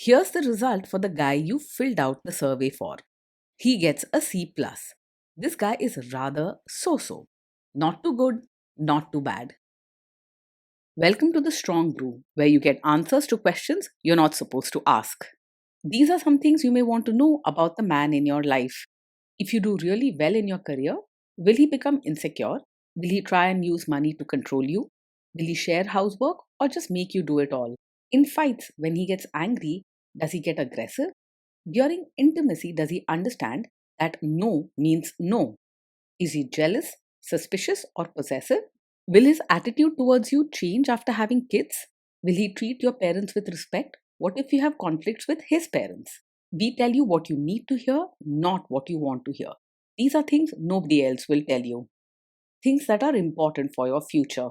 Here's the result for the guy you filled out the survey for. He gets a C+. plus. This guy is rather so-so. Not too good, not too bad. Welcome to the Strong Brew, where you get answers to questions you're not supposed to ask. These are some things you may want to know about the man in your life. If you do really well in your career, will he become insecure? Will he try and use money to control you? Will he share housework or just make you do it all? In fights, when he gets angry, does he get aggressive? During intimacy, does he understand that no means no? Is he jealous, suspicious, or possessive? Will his attitude towards you change after having kids? Will he treat your parents with respect? What if you have conflicts with his parents? We tell you what you need to hear, not what you want to hear. These are things nobody else will tell you. Things that are important for your future.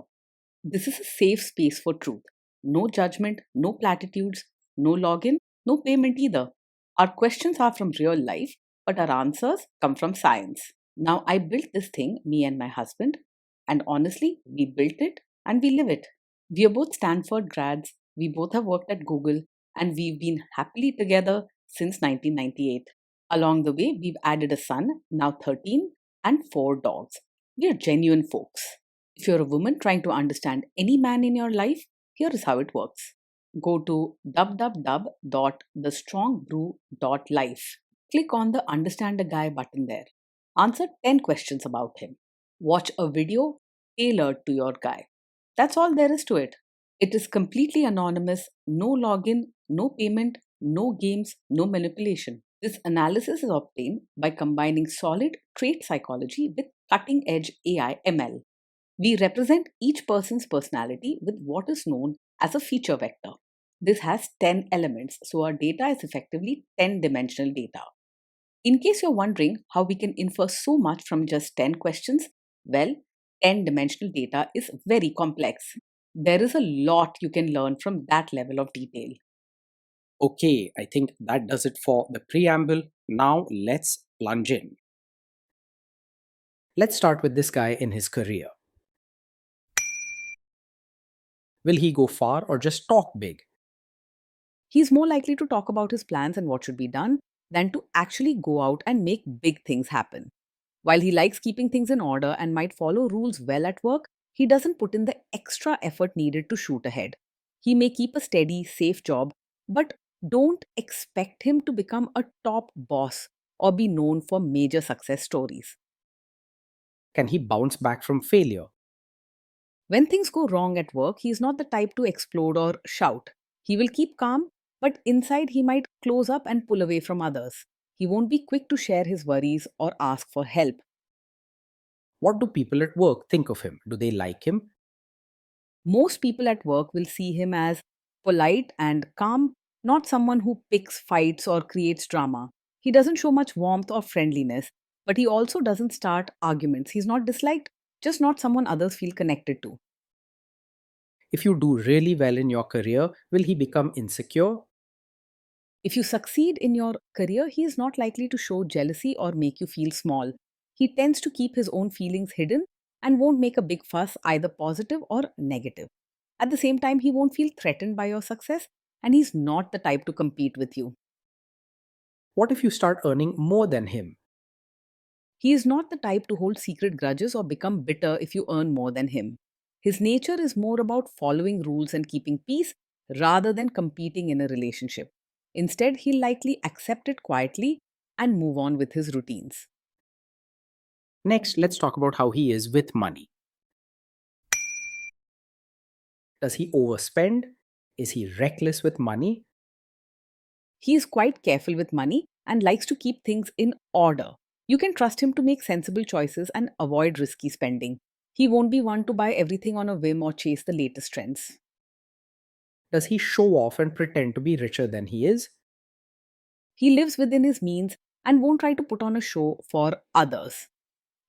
This is a safe space for truth. No judgment, no platitudes, no login, no payment either. Our questions are from real life, but our answers come from science. Now, I built this thing, me and my husband, and honestly, we built it and we live it. We are both Stanford grads, we both have worked at Google, and we've been happily together since 1998. Along the way, we've added a son, now 13, and 4 dogs. We are genuine folks. If you're a woman trying to understand any man in your life, here is how it works. Go to www.thestrongbrew.life. Click on the Understand a Guy button there. Answer 10 questions about him. Watch a video tailored to your guy. That's all there is to it. It is completely anonymous, no login, no payment, no games, no manipulation. This analysis is obtained by combining solid trait psychology with cutting edge AI ML. We represent each person's personality with what is known as a feature vector. This has 10 elements, so our data is effectively 10-dimensional data. In case you're wondering how we can infer so much from just 10 questions, well, 10-dimensional data is very complex. There is a lot you can learn from that level of detail. Okay, I think that does it for the preamble. Now let's plunge in. Let's start with this guy in his career. Will he go far or just talk big? He's more likely to talk about his plans and what should be done than to actually go out and make big things happen. While he likes keeping things in order and might follow rules well at work, he doesn't put in the extra effort needed to shoot ahead. He may keep a steady, safe job, but don't expect him to become a top boss or be known for major success stories. Can he bounce back from failure? When things go wrong at work, he is not the type to explode or shout. He will keep calm, but inside he might close up and pull away from others. He won't be quick to share his worries or ask for help. What do people at work think of him? Do they like him? Most people at work will see him as polite and calm, not someone who picks fights or creates drama. He doesn't show much warmth or friendliness, but he also doesn't start arguments. He's not disliked, just not someone others feel connected to. If you do really well in your career, will he become insecure? If you succeed in your career, he is not likely to show jealousy or make you feel small. He tends to keep his own feelings hidden and won't make a big fuss, either positive or negative. At the same time, he won't feel threatened by your success, and he's not the type to compete with you. What if you start earning more than him? He is not the type to hold secret grudges or become bitter if you earn more than him. His nature is more about following rules and keeping peace rather than competing in a relationship. Instead, he'll likely accept it quietly and move on with his routines. Next, let's talk about how he is with money. Does he overspend? Is he reckless with money? He is quite careful with money and likes to keep things in order. You can trust him to make sensible choices and avoid risky spending. He won't be one to buy everything on a whim or chase the latest trends. Does he show off and pretend to be richer than he is? He lives within his means and won't try to put on a show for others.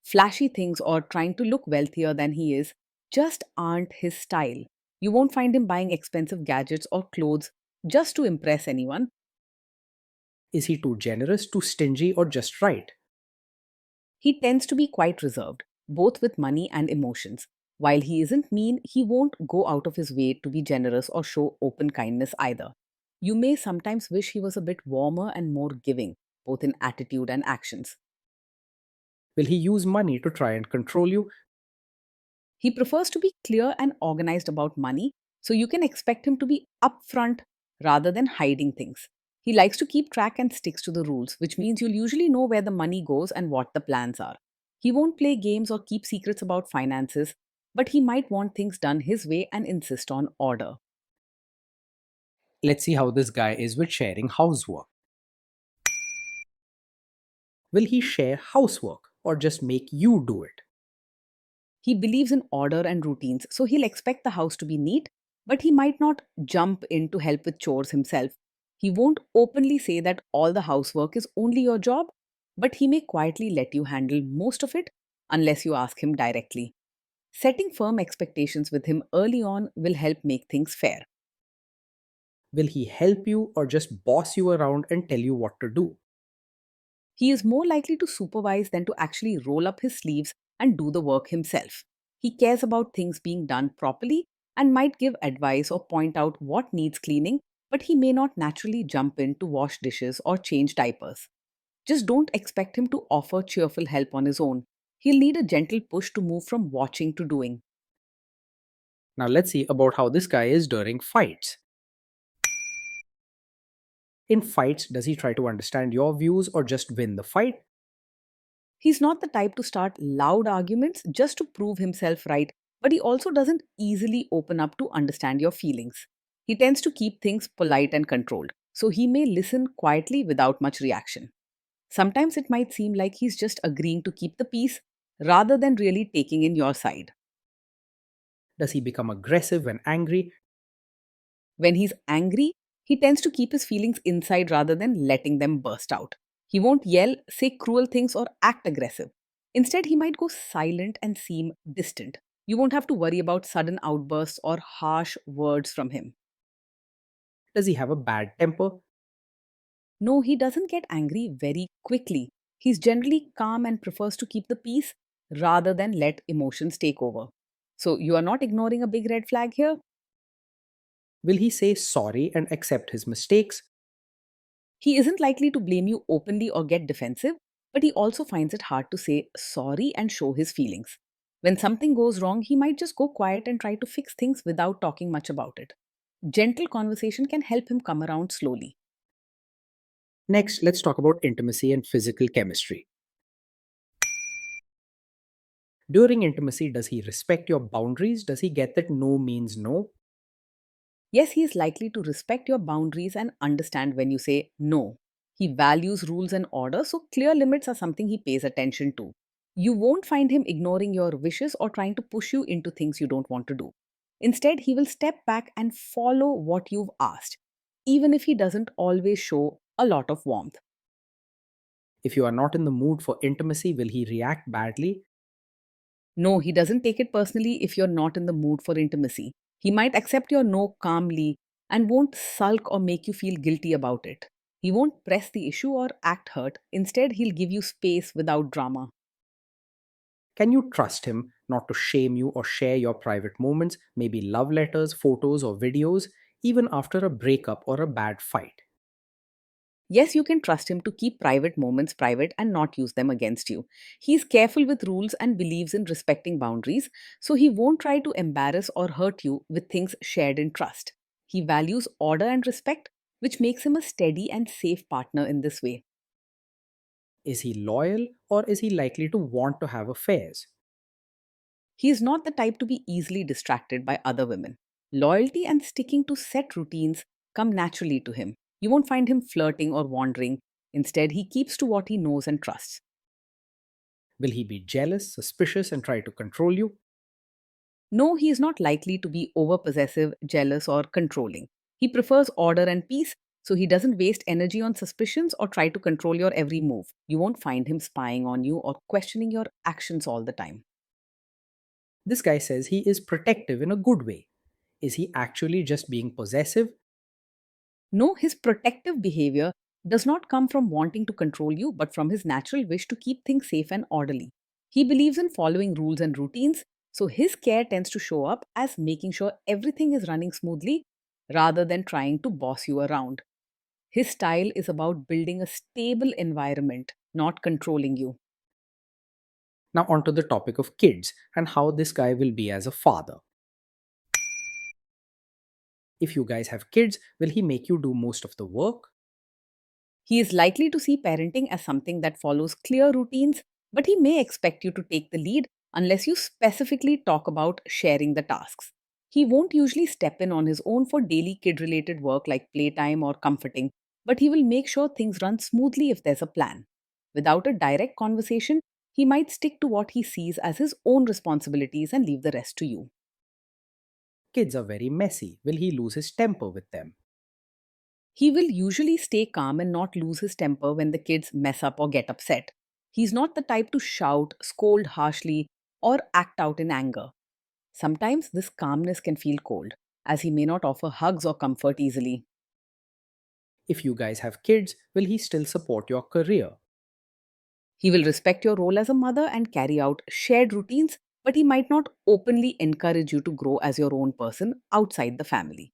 Flashy things or trying to look wealthier than he is just aren't his style. You won't find him buying expensive gadgets or clothes just to impress anyone. Is he too generous, too stingy, or just right? He tends to be quite reserved, both with money and emotions. While he isn't mean, he won't go out of his way to be generous or show open kindness either. You may sometimes wish he was a bit warmer and more giving, both in attitude and actions. Will he use money to try and control you? He prefers to be clear and organized about money, so you can expect him to be upfront rather than hiding things. He likes to keep track and sticks to the rules, which means you'll usually know where the money goes and what the plans are. He won't play games or keep secrets about finances, but he might want things done his way and insist on order. Let's see how this guy is with sharing housework. Will he share housework or just make you do it? He believes in order and routines, so he'll expect the house to be neat, but he might not jump in to help with chores himself. He won't openly say that all the housework is only your job, but he may quietly let you handle most of it unless you ask him directly. Setting firm expectations with him early on will help make things fair. Will he help you or just boss you around and tell you what to do? He is more likely to supervise than to actually roll up his sleeves and do the work himself. He cares about things being done properly and might give advice or point out what needs cleaning, but he may not naturally jump in to wash dishes or change diapers. Just don't expect him to offer cheerful help on his own. He'll need a gentle push to move from watching to doing. Now let's see about how this guy is during fights. In fights, does he try to understand your views or just win the fight? He's not the type to start loud arguments just to prove himself right, but he also doesn't easily open up to understand your feelings. He tends to keep things polite and controlled, so he may listen quietly without much reaction. Sometimes it might seem like he's just agreeing to keep the peace rather than really taking in your side. Does he become aggressive when angry? When he's angry, he tends to keep his feelings inside rather than letting them burst out. He won't yell, say cruel things, or act aggressive. Instead, he might go silent and seem distant. You won't have to worry about sudden outbursts or harsh words from him. Does he have a bad temper? No, he doesn't get angry very quickly. He's generally calm and prefers to keep the peace rather than let emotions take over. So, you are not ignoring a big red flag here. Will he say sorry and accept his mistakes? He isn't likely to blame you openly or get defensive, but he also finds it hard to say sorry and show his feelings. When something goes wrong, he might just go quiet and try to fix things without talking much about it. Gentle conversation can help him come around slowly. Next, let's talk about intimacy and physical chemistry. During intimacy, does he respect your boundaries? Does he get that no means no? Yes, he is likely to respect your boundaries and understand when you say no. He values rules and order, so clear limits are something he pays attention to. You won't find him ignoring your wishes or trying to push you into things you don't want to do. Instead, he will step back and follow what you've asked, even if he doesn't always show a lot of warmth. If you are not in the mood for intimacy, will he react badly? No, he doesn't take it personally if you're not in the mood for intimacy. He might accept your no calmly and won't sulk or make you feel guilty about it. He won't press the issue or act hurt. Instead, he'll give you space without drama. Can you trust him not to shame you or share your private moments, maybe love letters, photos, or videos, even after a breakup or a bad fight? Yes, you can trust him to keep private moments private and not use them against you. He's careful with rules and believes in respecting boundaries, so he won't try to embarrass or hurt you with things shared in trust. He values order and respect, which makes him a steady and safe partner in this way. Is he loyal or is he likely to want to have affairs? He is not the type to be easily distracted by other women. Loyalty and sticking to set routines come naturally to him. You won't find him flirting or wandering. Instead, he keeps to what he knows and trusts. Will he be jealous, suspicious, and try to control you? No, he is not likely to be over possessive, jealous, or controlling. He prefers order and peace, so he doesn't waste energy on suspicions or try to control your every move. You won't find him spying on you or questioning your actions all the time. This guy says he is protective in a good way. Is he actually just being possessive? No, his protective behavior does not come from wanting to control you, but from his natural wish to keep things safe and orderly. He believes in following rules and routines, so his care tends to show up as making sure everything is running smoothly rather than trying to boss you around. His style is about building a stable environment, not controlling you. Now, onto the topic of kids and how this guy will be as a father. If you guys have kids, will he make you do most of the work? He is likely to see parenting as something that follows clear routines, but he may expect you to take the lead unless you specifically talk about sharing the tasks. He won't usually step in on his own for daily kid related work like playtime or comforting, but he will make sure things run smoothly if there's a plan. Without a direct conversation, he might stick to what he sees as his own responsibilities and leave the rest to you. Kids are very messy. Will he lose his temper with them? He will usually stay calm and not lose his temper when the kids mess up or get upset. He's not the type to shout, scold harshly, or act out in anger. Sometimes this calmness can feel cold, as he may not offer hugs or comfort easily. If you guys have kids, will he still support your career? He will respect your role as a mother and carry out shared routines, but he might not openly encourage you to grow as your own person outside the family.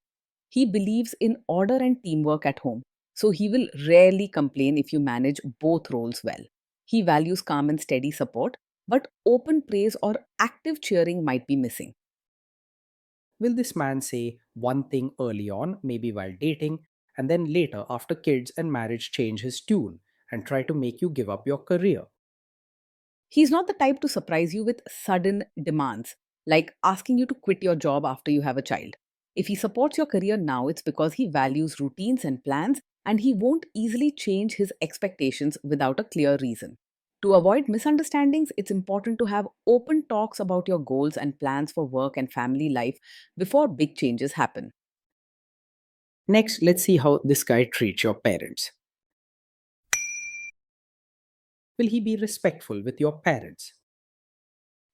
He believes in order and teamwork at home, so he will rarely complain if you manage both roles well. He values calm and steady support, but open praise or active cheering might be missing. Will this man say one thing early on, maybe while dating, and then later, after kids and marriage, change his tune and try to make you give up your career? He's not the type to surprise you with sudden demands, like asking you to quit your job after you have a child. If he supports your career now, it's because he values routines and plans, and he won't easily change his expectations without a clear reason. To avoid misunderstandings, it's important to have open talks about your goals and plans for work and family life before big changes happen. Next, let's see how this guy treats your parents. Will he be respectful with your parents?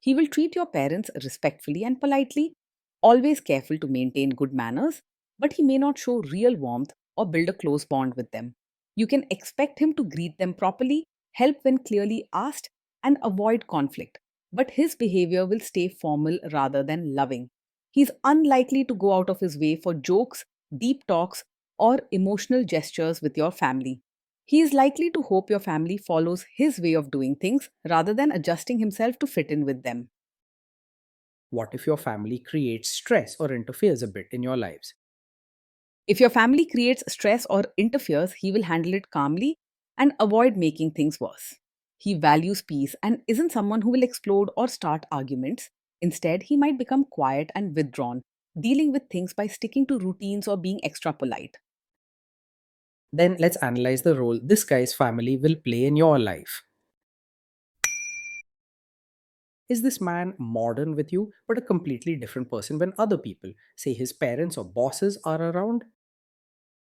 He will treat your parents respectfully and politely, always careful to maintain good manners, but he may not show real warmth or build a close bond with them. You can expect him to greet them properly, help when clearly asked, and avoid conflict, but his behavior will stay formal rather than loving. He's unlikely to go out of his way for jokes, deep talks, or emotional gestures with your family. He is likely to hope your family follows his way of doing things rather than adjusting himself to fit in with them. What if your family creates stress or interferes a bit in your lives? If your family creates stress or interferes, he will handle it calmly and avoid making things worse. He values peace and isn't someone who will explode or start arguments. Instead, he might become quiet and withdrawn, dealing with things by sticking to routines or being extra polite. Then let's analyze the role this guy's family will play in your life. Is this man modern with you, but a completely different person when other people, say his parents or bosses, are around?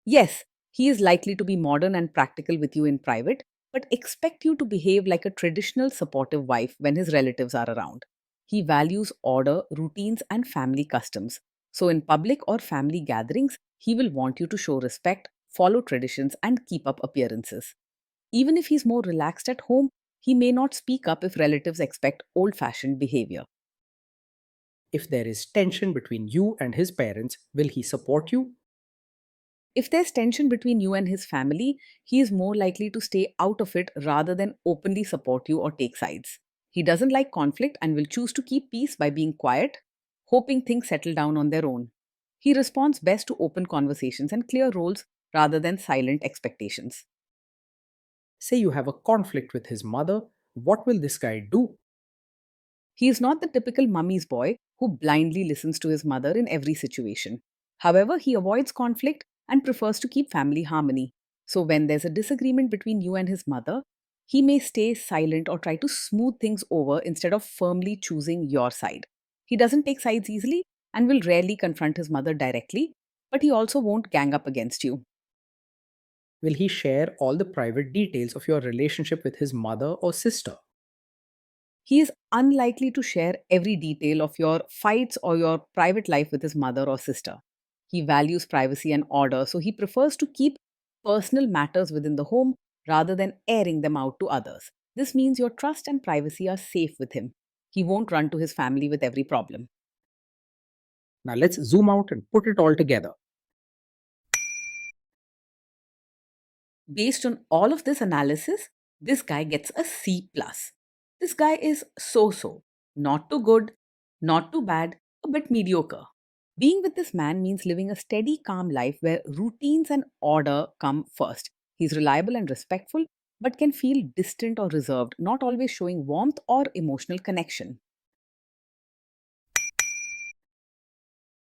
Yes, he is likely to be modern and practical with you in private, but expect you to behave like a traditional supportive wife when his relatives are around. He values order, routines, and family customs. So, in public or family gatherings, he will want you to show respect, follow traditions, and keep up appearances. Even if he's more relaxed at home, he may not speak up if relatives expect old fashioned behavior. If there is tension between you and his parents, will he support you? If there's tension between you and his family, he is more likely to stay out of it rather than openly support you or take sides. He doesn't like conflict and will choose to keep peace by being quiet, hoping things settle down on their own. He responds best to open conversations and clear roles rather than silent expectations. Say you have a conflict with his mother, what will this guy do? He is not the typical mummy's boy who blindly listens to his mother in every situation. However, he avoids conflict and prefers to keep family harmony. So, when there's a disagreement between you and his mother, he may stay silent or try to smooth things over instead of firmly choosing your side. He doesn't take sides easily and will rarely confront his mother directly, but he also won't gang up against you. Will he share all the private details of your relationship with his mother or sister? He is unlikely to share every detail of your fights or your private life with his mother or sister. He values privacy and order, so he prefers to keep personal matters within the home rather than airing them out to others. This means your trust and privacy are safe with him. He won't run to his family with every problem. Now let's zoom out and put it all together. Based on all of this analysis, this guy gets a C plus. This guy is so so, not too good, not too bad, a bit mediocre. Being with this man means living a steady, calm life where routines and order come first. He's reliable and respectful, but can feel distant or reserved, not always showing warmth or emotional connection.